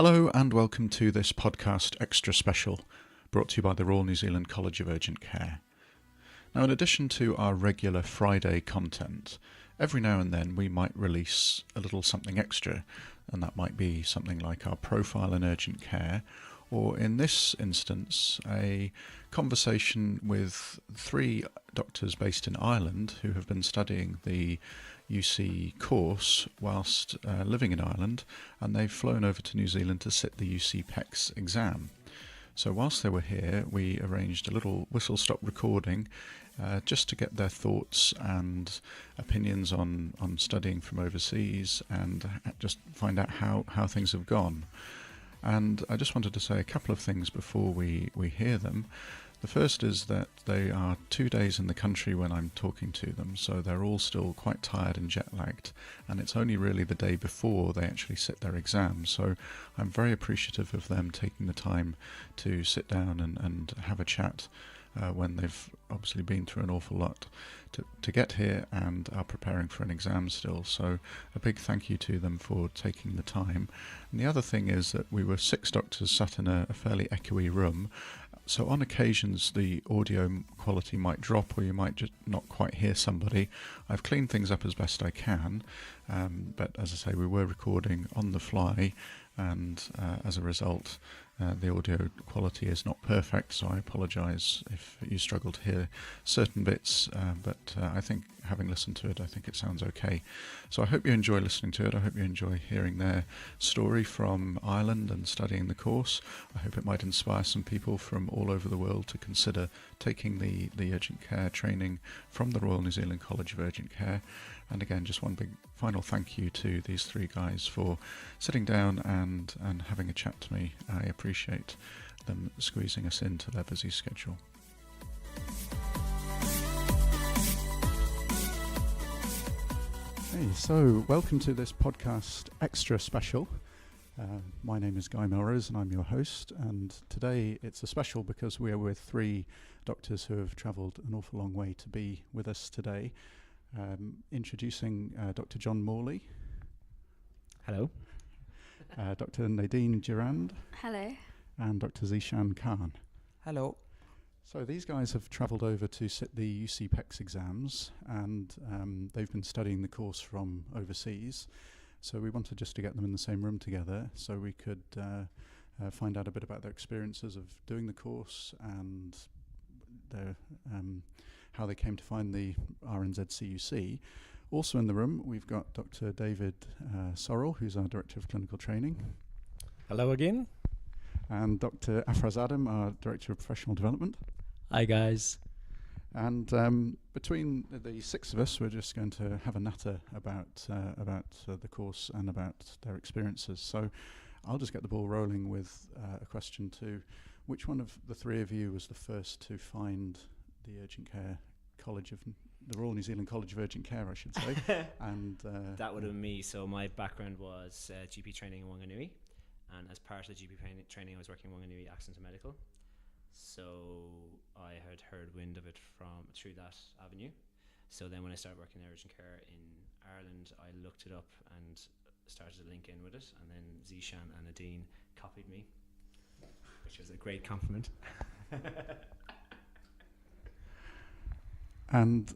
Hello and welcome to this podcast extra special, brought to you by the Royal New Zealand College of Urgent Care. Now, in addition to our regular Friday content, every now and then we might release a little something extra, and that might be something like our profile in urgent care, or in this instance, a conversation with three doctors based in Ireland who have been studying the UC course whilst living in Ireland, and they've flown over to New Zealand to sit the UCPEX exam. So whilst they were here, we arranged a little whistle-stop recording just to get their thoughts and opinions on studying from overseas and just find out how things have gone. And I just wanted to say a couple of things before we hear them. The first is that they are 2 days in the country when I'm talking to them, so they're all still quite tired and jet-lagged, and it's only really the day before they actually sit their exam. So I'm very appreciative of them taking the time to sit down and have a chat when they've obviously been through an awful lot to get here and are preparing for an exam still. So a big thank you to them for taking the time. And the other thing is that we were 6 doctors sat in a fairly echoey room, so on occasions the audio quality might drop or you might just not quite hear somebody. I've cleaned things up as best I can, but as I say, we were recording on the fly, and as a result the audio quality is not perfect, so I apologise if you struggle to hear certain bits, but I think having listened to it, I think it sounds okay. So I hope you enjoy listening to it. I hope you enjoy hearing their story from Ireland and studying the course. I hope it might inspire some people from all over the world to consider taking the urgent care training from the Royal New Zealand College of Urgent Care. And again, just one big final thank you to these 3 guys for sitting down and having a chat to me. I appreciate them squeezing us into their busy schedule. Hey, so welcome to this podcast extra special. My name is Guy Melrose and I'm your host, and today it's a special because we are with 3 doctors who have travelled an awful long way to be with us today. Introducing Dr John Morley. Hello. Dr Nadine Durand. Hello. And Dr Zeeshaan Khan. Hello. So these guys have travelled over to sit the UCPEX exams, and they've been studying the course from overseas. So we wanted just to get them in the same room together so we could find out a bit about their experiences of doing the course and their how they came to find the RNZCUC. Also in the room, we've got Dr. David Sorrell, who's our Director of Clinical Training. Hello again. And Dr. Afraz Adam, our Director of Professional Development. Hi guys. And between the 6 of us, we're just going to have a natter about the course and about their experiences. So I'll just get the ball rolling with a question to which one of the 3 of you was the first to find the Urgent Care College of the Royal New Zealand College of Urgent Care, I should say. And that would have been me. So my background was GP training in Wanganui, and as part of the GP training I was working in Wanganui Accident and Medical. So I had heard wind of it through that avenue. So then when I started working in urgent care in Ireland, I looked it up and started to link in with it, and then Zeeshaan and Nadine copied me, which was a great compliment. And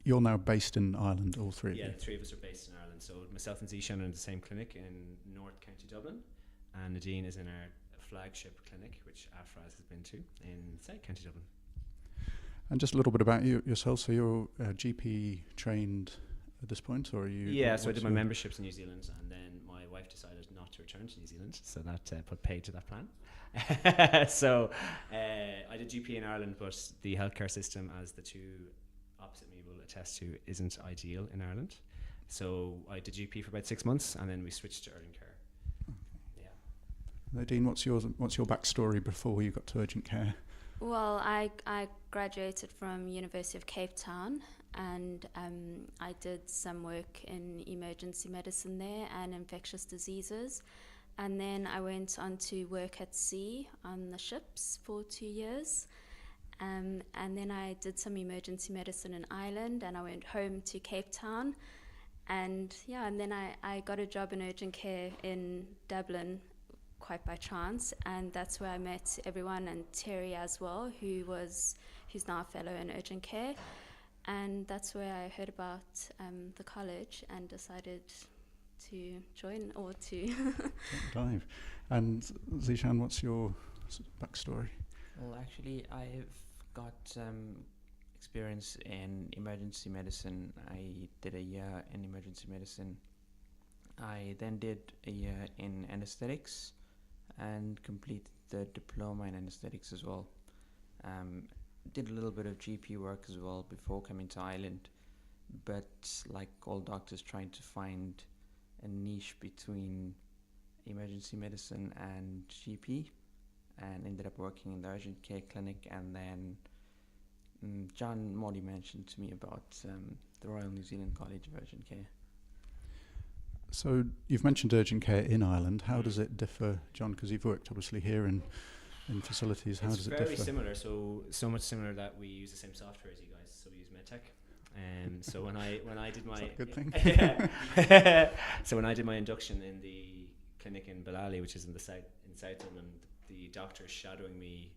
you're now based in Ireland, all 3 of you? Yeah, the 3 of us are based in Ireland. So myself and Zeeshaan are in the same clinic in North County Dublin, and Nadine is in our flagship clinic, which Afraz has been to in South County Dublin. And just a little bit about yourself. So you're GP trained at this point, or are you? Yeah, so I did my memberships in New Zealand, and then my wife decided not to return to New Zealand, so that put paid to that plan. So I did GP in Ireland, but the healthcare system, as the 2 opposite me will attest to, isn't ideal in Ireland. So I did GP for about 6 months, and then we switched to urgent care. Yeah. Nadine, what's your backstory before you got to urgent care? Well, I graduated from University of Cape Town, and I did some work in emergency medicine there and infectious diseases. And then I went on to work at sea on the ships for 2 years. And then I did some emergency medicine in Ireland, and I went home to Cape Town. And then I got a job in urgent care in Dublin quite by chance, and that's where I met everyone, and Terry as well, who's now a fellow in urgent care. And that's where I heard about the college and decided to join or to dive. And Zeeshaan, what's your backstory? Well, actually, I've got experience in emergency medicine. I did a year in emergency medicine. I then did a year in anesthetics and completed the diploma in anesthetics as well. Did a little bit of GP work as well before coming to Ireland, but like all doctors, trying to find a niche between emergency medicine and GP, and ended up working in the urgent care clinic. And then John Morley mentioned to me about the Royal New Zealand College of Urgent Care. So you've mentioned urgent care in Ireland. How does it differ, John? Because you've worked obviously here in facilities. How does it differ? It's very similar. So much similar that we use the same software as you guys. So we use MedTech. So when I did my is that a good thing? So when I did my induction in the clinic in Ballali, which is in South Dublin, the doctor shadowing me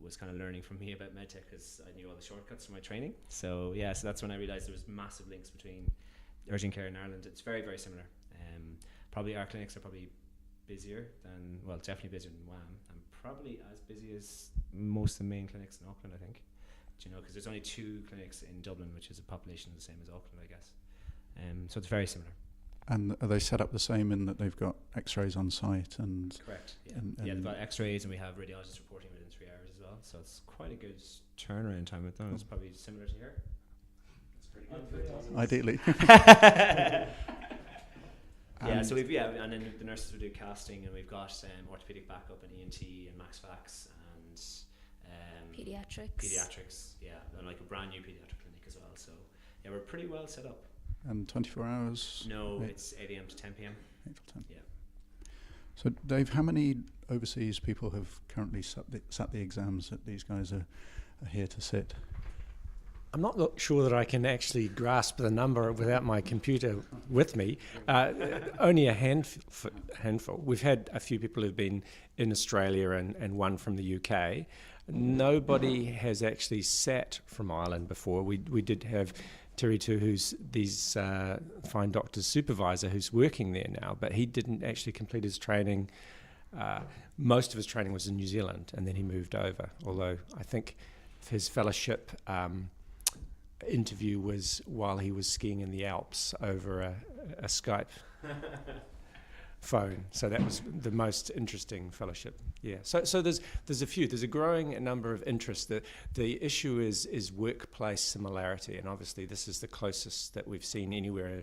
was kind of learning from me about MedTech because I knew all the shortcuts from my training. So that's when I realised there was massive links between urgent care in Ireland. It's very, very similar. Probably our clinics are probably busier than, well, definitely busier than WAM, and probably as busy as most of the main clinics in Auckland, I think. Do you know, because there's only 2 clinics in Dublin, which is a population the same as Auckland, I guess. So it's very similar. And are they set up the same in that they've got X-rays on site and? Correct. Yeah. And They've got X-rays, and we have radiologists reporting within 3 hours as well. So it's quite a good turnaround time with them. It's probably similar to here. It's pretty good. Ideally. So and then the nurses will do casting, and we've got orthopedic backup and ENT and Max Fax and pediatrics, and like a brand new pediatric clinic as well. So we're pretty well set up. And 24 hours? No, it's 8 a.m. to 10 p.m. 8 till 10. Yeah. So Dave, how many overseas people have currently sat the exams that these guys are here to sit? I'm not sure that I can actually grasp the number without my computer with me. Only a handful. We've had a few people who've been in Australia and one from the UK. Nobody has actually sat from Ireland before. We did have Terry too, who's these fine doctor's supervisor who's working there now, but he didn't actually complete his training. Most of his training was in New Zealand, and then he moved over, although I think his fellowship interview was while he was skiing in the Alps over a Skype phone. So that was the most interesting fellowship. Yeah. So there's a few. There's a growing number of interests. The issue is workplace similarity, and obviously this is the closest that we've seen anywhere,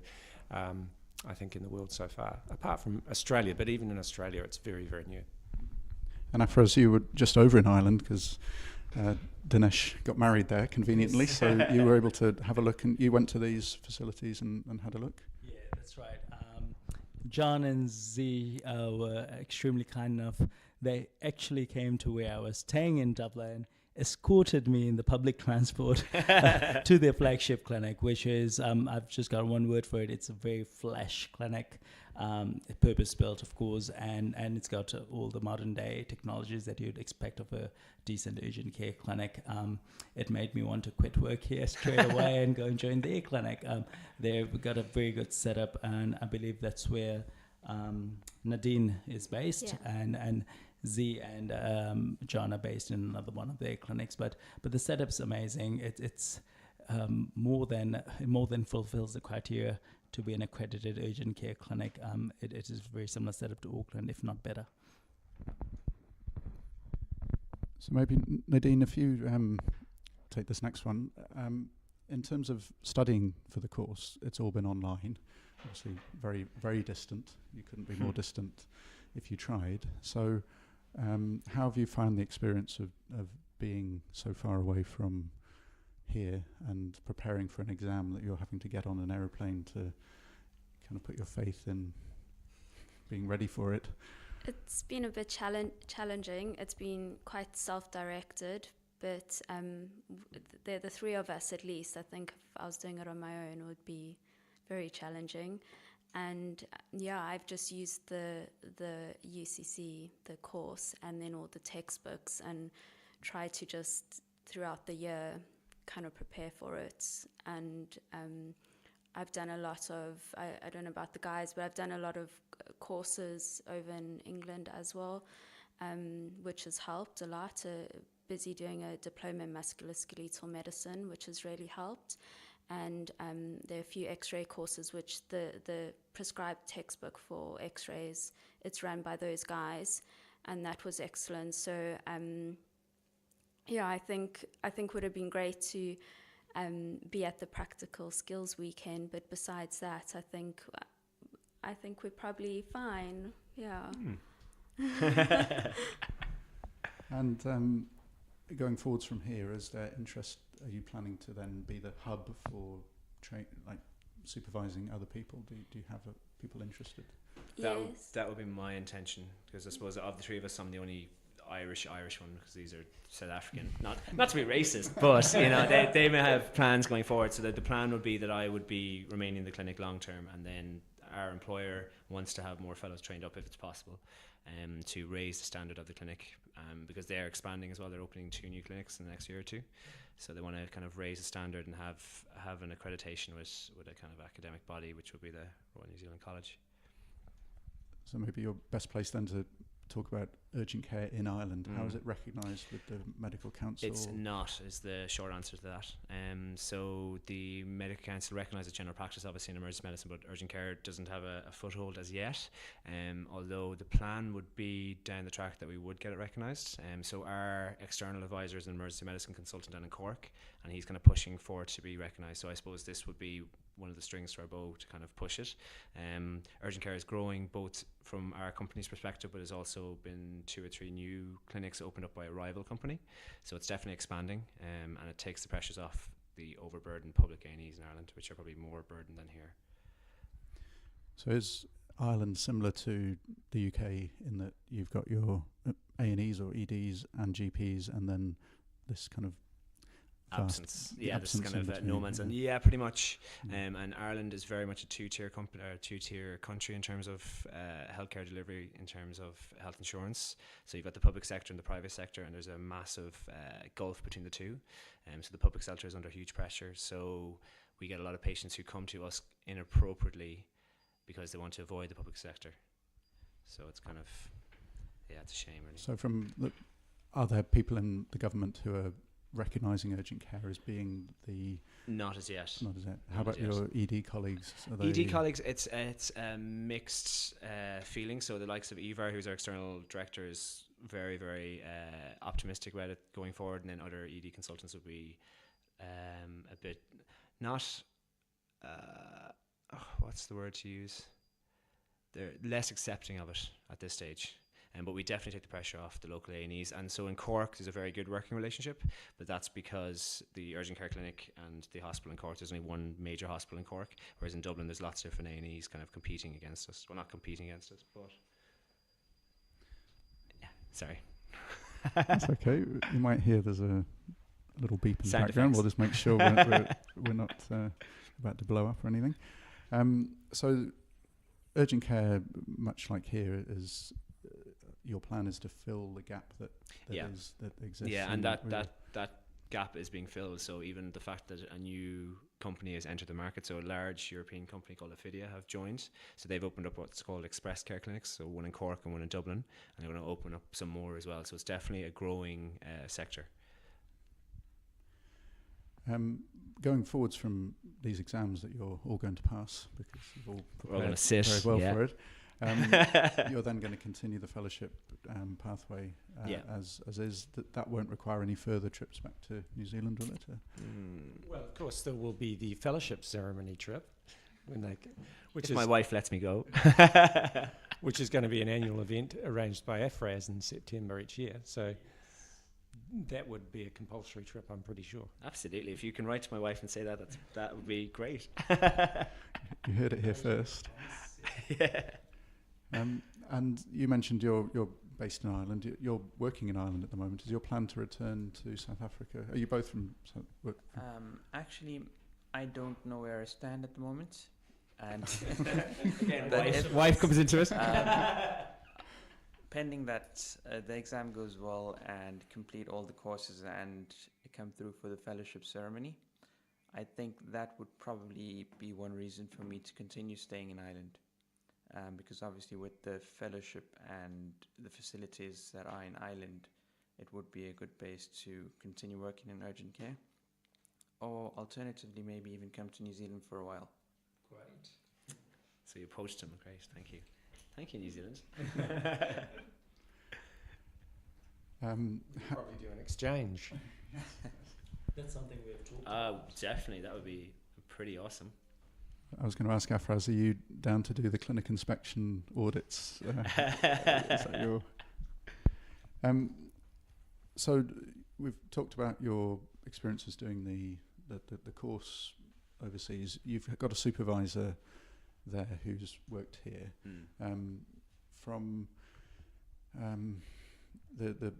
I think, in the world so far, apart from Australia. But even in Australia, it's very, very new. And Afros, you were just over in Ireland because Dinesh got married there conveniently, so you were able to have a look, and you went to these facilities and had a look? Yeah, that's right. John and Z were extremely kind enough. They actually came to where I was staying in Dublin, escorted me in the public transport to their flagship clinic, which is, I've just got one word for it, it's a very flash clinic, purpose-built, of course, and it's got all the modern-day technologies that you'd expect of a decent urgent care clinic. It made me want to quit work here straight away and go and join their clinic. They've got a very good setup, and I believe that's where Nadine is based, and Z and John are based in another one of their clinics, but the setup's amazing. It's more than fulfills the criteria to be an accredited urgent care clinic. It is a very similar setup to Auckland, if not better. So maybe Nadine, if you take this next one, in terms of studying for the course, it's all been online. Obviously, very, very distant. You couldn't be more distant if you tried. So, how have you found the experience of being so far away from here and preparing for an exam that you're having to get on an aeroplane to kind of put your faith in being ready for it? It's been a bit challenging. It's been quite self-directed, but the 3 of us at least, I think if I was doing it on my own, it would be very challenging. And yeah, I've just used the UCC, the course, and then all the textbooks, and try to just throughout the year kind of prepare for it. And I've done a lot of, I don't know about the guys, but I've done a lot of courses over in England as well, which has helped a lot. Busy doing a diploma in musculoskeletal medicine, which has really helped. And there are a few x-ray courses, which the prescribed textbook for x-rays, it's run by those guys, and that was excellent. So yeah, I think would have been great to be at the practical skills weekend, but besides that, I think we're probably fine. Yeah. And going forwards from here, is there interest? Are you planning to then be the hub for like supervising other people? Do you have people interested? Yes. That would be my intention, because I suppose of the three of us, I'm the only Irish one, because these are South African. Not to be racist, but you know, they may have plans going forward. So that the plan would be that I would be remaining in the clinic long term, and then our employer wants to have more fellows trained up if it's possible, to raise the standard of the clinic, because they're expanding as well. They're opening 2 new clinics in the next year or 2, so they want to kind of raise the standard and have an accreditation with a kind of academic body, which would be the Royal New Zealand College. So maybe your best place then to talk about urgent care in Ireland. How is it recognised with the Medical Council? It's not, is the short answer to that. So the Medical Council recognises general practice, obviously, in emergency medicine, but urgent care doesn't have a foothold as yet. Although the plan would be down the track that we would get it recognised. So our external advisor is an emergency medicine consultant down in Cork, and he's kind of pushing for it to be recognised. So I suppose this would be one of the strings to our bow to kind of push it. Urgent care is growing both from our company's perspective, but has also been 2 or 3 new clinics opened up by a rival company. So it's definitely expanding, and it takes the pressures off the overburdened public A&Es in Ireland, which are probably more burdened than here. So is Ireland similar to the UK in that you've got your A&Es or EDs and GPs, and then this kind of absence, this absence kind of no man's land. Yeah, pretty much. And Ireland is very much a two-tier country in terms of healthcare delivery, in terms of health insurance. So you've got the public sector and the private sector, and there's a massive gulf between the two. So the public sector is under huge pressure. So we get a lot of patients who come to us inappropriately because they want to avoid the public sector. So it's kind of, it's a shame, really. So are there people in the government who are recognising urgent care as being the... Not as yet. How about your ED colleagues? ED colleagues, it's a mixed feeling. So the likes of Eva, who's our external director, is very, very optimistic about it going forward, and then other ED consultants would be a bit not... what's the word to use? They're less accepting of it at this stage. But we definitely take the pressure off the local A&Es. And so in Cork, there's a very good working relationship, but that's because the urgent care clinic and the hospital in Cork, there's only one major hospital in Cork, whereas in Dublin, there's lots of different A&Es kind of competing against us. Well, not competing against us, but... Yeah, sorry. That's okay. You might hear there's a little beep in the Sound background. effects. We'll just make sure we're not about to blow up or anything. So urgent care, much like here, is... your plan is to fill the gap that exists. Yeah, and that gap is being filled. So even the fact that a new company has entered the market, so a large European company called Ophidia have joined. So they've opened up what's called express care clinics, so one in Cork and one in Dublin, and they're going to open up some more as well. So it's definitely a growing sector. Going forwards from these exams that you're all going to pass, because you've all prepared very well for it, you're then going to continue the fellowship pathway as is. That won't require any further trips back to New Zealand, will it? Well, of course, there will be the fellowship ceremony trip, If my wife lets me go. which is going to be an annual event arranged by AFRAS in September each year. So that would be a compulsory trip, I'm pretty sure. Absolutely. If you can write to my wife and say that would be great. You heard it here first. Yeah. And you mentioned you're based in Ireland. You're working in Ireland at the moment. Is your plan to return to South Africa? Are you both from... Actually, I don't know where I stand at the moment. And Again, that wife comes into it. pending that the exam goes well and complete all the courses and come through for the fellowship ceremony, I think that would probably be one reason for me to continue staying in Ireland. Because obviously with the fellowship and the facilities that are in Ireland, it would be a good base to continue working in urgent care. Or alternatively, maybe even come to New Zealand for a while. Great. So you poached him. Great. Thank you. Thank you, New Zealand. Probably do an exchange. That's something we have talked about. Definitely. That would be pretty awesome. I was going to ask Afraz, are you down to do the clinic inspection audits? Is that your... So we've talked about your experiences doing the course overseas. You've got a supervisor there who's worked here. From the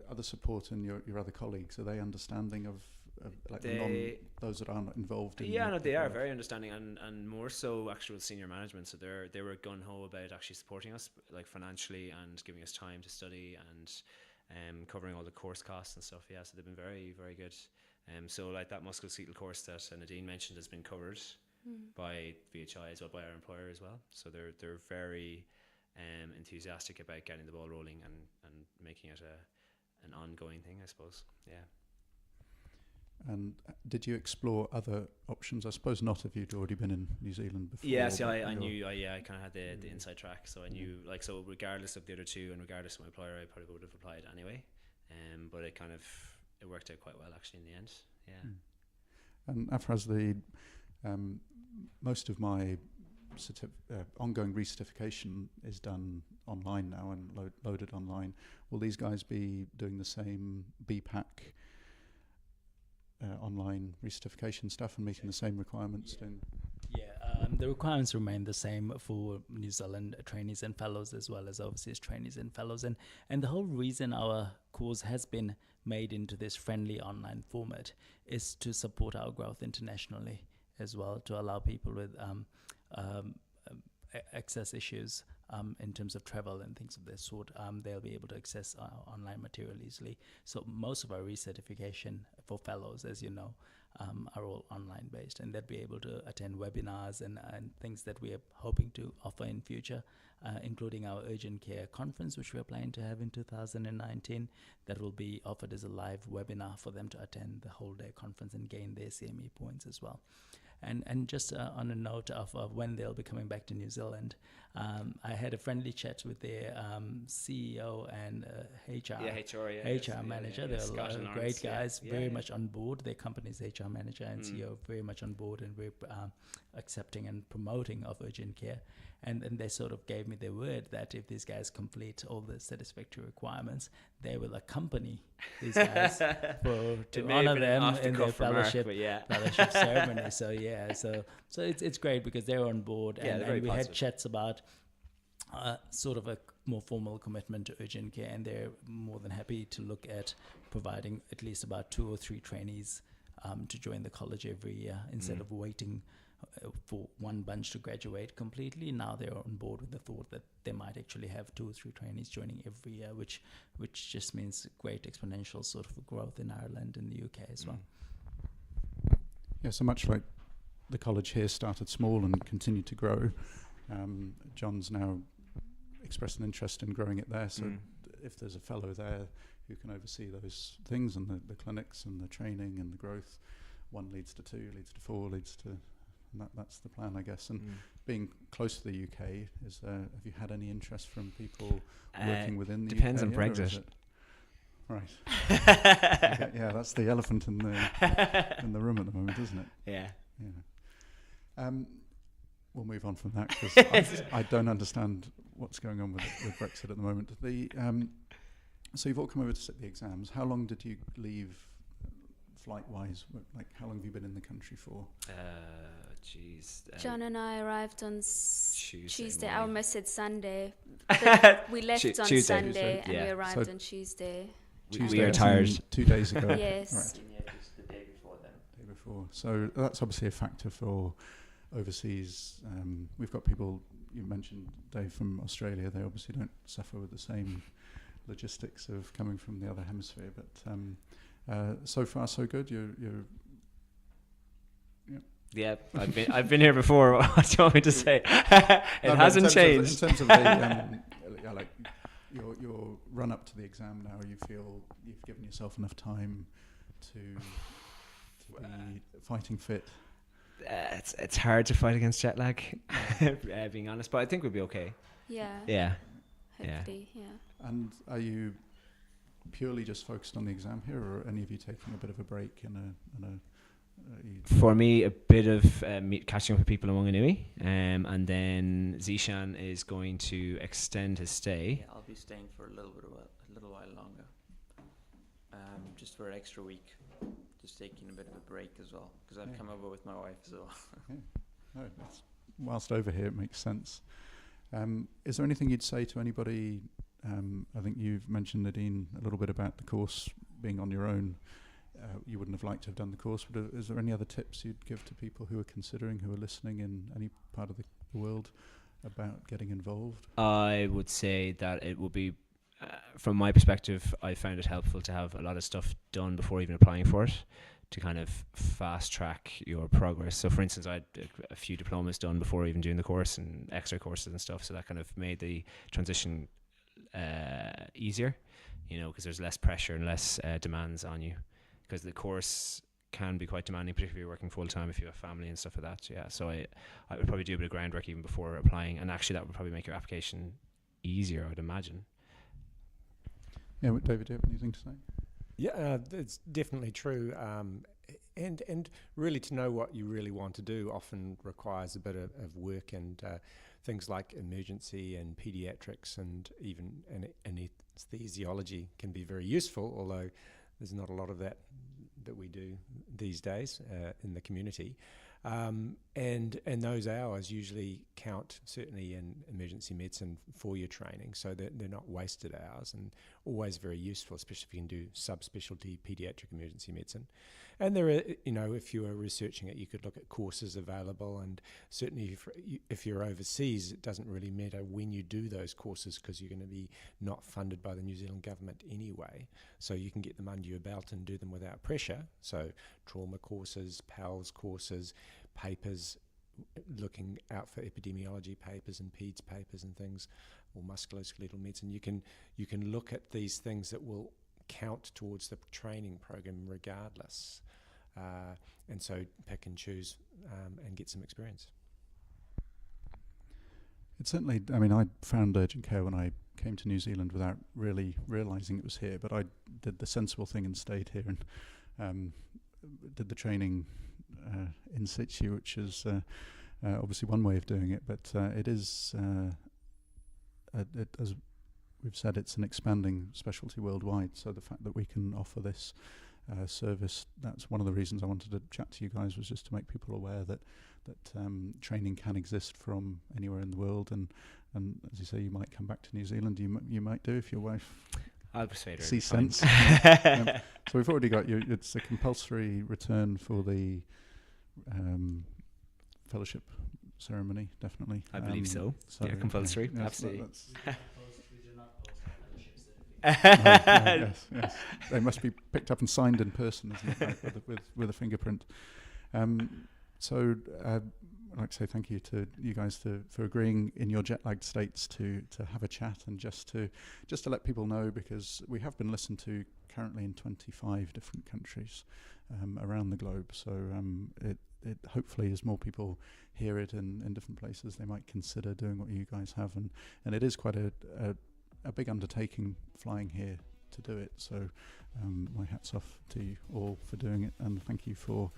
other support and your other colleagues, are they understanding of like those that aren't involved in they are very understanding, and more so actually with senior management. So they were gung-ho about actually supporting us, like financially, and giving us time to study and covering all the course costs and stuff. Yeah, so they've been very, very good. So like that musculoskeletal course that Nadine mentioned has been covered by VHI as well, by our employer as well. So they're very enthusiastic about getting the ball rolling and making it an ongoing thing, I suppose. Yeah. And did you explore other options? I suppose not if you'd already been in New Zealand before. Yeah, see, I knew, I kind of had the inside track, so I knew, like, so regardless of the other two and regardless of my employer, I probably would have applied anyway. But it worked out quite well actually in the end. Yeah. And Afraz, most of my ongoing recertification is done online now and loaded online. Will these guys be doing the same BPAC online recertification stuff and meeting the same requirements? The requirements remain the same for New Zealand trainees and fellows as well as overseas trainees and fellows, and the whole reason our course has been made into this friendly online format is to support our growth internationally as well, to allow people with access issues in terms of travel and things of this sort, they'll be able to access online material easily. So most of our recertification for fellows, as you know, are all online based, and they'll be able to attend webinars and things that we are hoping to offer in future, including our urgent care conference, which we're planning to have in 2019, that will be offered as a live webinar for them to attend the whole day conference and gain their CME points as well. And just on a note of when they'll be coming back to New Zealand, I had a friendly chat with their CEO and HR manager. They're great guys, very much on board. Their company's HR manager and CEO very much on board and very accepting and promoting of urgent care. And then they sort of gave me their word that if these guys complete all the satisfactory requirements, they will accompany these guys to honor them in their fellowship ceremony. So it's great because they're on board, and we had chats about sort of a more formal commitment to urgent care, and they're more than happy to look at providing at least about 2 or 3 trainees to join the college every year instead of waiting for one bunch to graduate completely. Now they're on board with the thought that they might actually have 2 or 3 trainees joining every year, which just means great exponential sort of growth in Ireland and the UK as well. Yeah, so much like the college here started small and continued to grow, John's now expressed an interest in growing it there. So if there's a fellow there who can oversee those things and the clinics and the training and the growth, 1 leads to 2, leads to 4, leads to... And that's the plan, I guess. And being close to the UK, have you had any interest from people working within the depends UK? Depends on Brexit. Right. Yeah, that's the elephant in the room at the moment, isn't it? Yeah. We'll move on from that because I don't understand what's going on with Brexit at the moment. So you've all come over to sit the exams. How long did you leave flight-wise? Like, how long have you been in the country for? John and I arrived on Tuesday. I almost said Sunday. We left on Tuesday. Sunday and we arrived on Tuesday. We are tired. 2 days ago. Yes. Right. The day before. So that's obviously a factor for overseas. We've got people, you mentioned Dave from Australia, they obviously don't suffer with the same logistics of coming from the other hemisphere, but so far so good. You're Yeah, I've been here before. What do you want me to say? It hasn't changed. In terms of the, like your run up to the exam now, you feel you've given yourself enough time to be fighting fit? It's hard to fight against jet lag, being honest, but I think we'll be okay. Yeah. Hopefully, yeah. And are you purely just focused on the exam here, or are any of you taking a bit of a break For me, a bit of catching up with people in Wanganui, and then Zeeshaan is going to extend his stay. Yeah, I'll be staying for a little while longer, just for an extra week, just taking a bit of a break as well, because I've come over with my wife as well. No, whilst over here, it makes sense. Is there anything you'd say to anybody? I think you've mentioned, Nadine, a little bit about the course being on your own. You wouldn't have liked to have done the course, but is there any other tips you'd give to people who are considering, who are listening in any part of the world about getting involved? I would say that it will be, from my perspective, I found it helpful to have a lot of stuff done before even applying for it, to kind of fast track your progress. So for instance, I had a few diplomas done before even doing the course, and extra courses and stuff, so that kind of made the transition easier, because there's less pressure and less demands on you. Because the course can be quite demanding, particularly if you're working full time, if you have family and stuff like that. Yeah, so I would probably do a bit of groundwork even before applying, and actually that would probably make your application easier, I would imagine. Yeah, David, do you have anything to say? Yeah, it's definitely true. And really, to know what you really want to do often requires a bit of work, and things like emergency and pediatrics and even anesthesiology can be very useful, although there's not a lot of that we do these days in the community. And those hours usually count, certainly in emergency medicine, for your training, so that they're not wasted hours, and always very useful, especially if you can do subspecialty pediatric emergency medicine. And there are, if you are researching it, you could look at courses available, and certainly if you're overseas, it doesn't really matter when you do those courses, because you're going to be not funded by the New Zealand government anyway, so you can get them under your belt and do them without pressure. So trauma courses, PALS courses, papers, looking out for epidemiology papers and PEDS papers and things, or musculoskeletal medicine. You can look at these things that will count towards the training program regardless, and so pick and choose and get some experience. It certainly, I found urgent care when I came to New Zealand without really realising it was here, but I did the sensible thing and stayed here and did the training in situ, which is obviously one way of doing it, but it is, as we've said, it's an expanding specialty worldwide, so the fact that we can offer this service, that's one of the reasons I wanted to chat to you guys, was just to make people aware that training can exist from anywhere in the world, and as you say, you might come back to New Zealand, you might do if your wife I'll persuade her. sees sense. So we've already got you, it's a compulsory return for the fellowship ceremony, definitely. I believe so. Yeah, compulsory, yes, absolutely. Yes. They must be picked up and signed in person, isn't it, like with a fingerprint. So I'd like to say thank you to you guys for agreeing in your jet-lagged states to have a chat, and just to let people know, because we have been listened to currently in 25 different countries around the globe. So it hopefully, as more people hear it in different places, they might consider doing what you guys have, and it is quite a big undertaking flying here to do it. So my hat's off to you all for doing it, and thank you for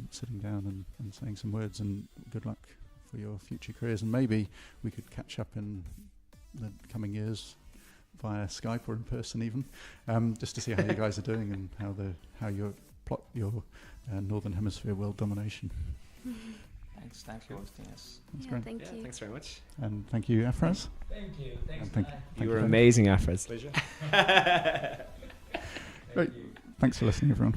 sitting down and saying some words, and good luck for your future careers, and maybe we could catch up in the coming years via Skype or in person even, just to see how you guys are doing and how you plot your Northern Hemisphere world domination. Thanks for hosting us. That's great. Thank you. Thanks very much. And thank you, Afraz. Thank you. Thanks. And You were amazing, Afraz. Pleasure. Great. Thanks for listening, everyone.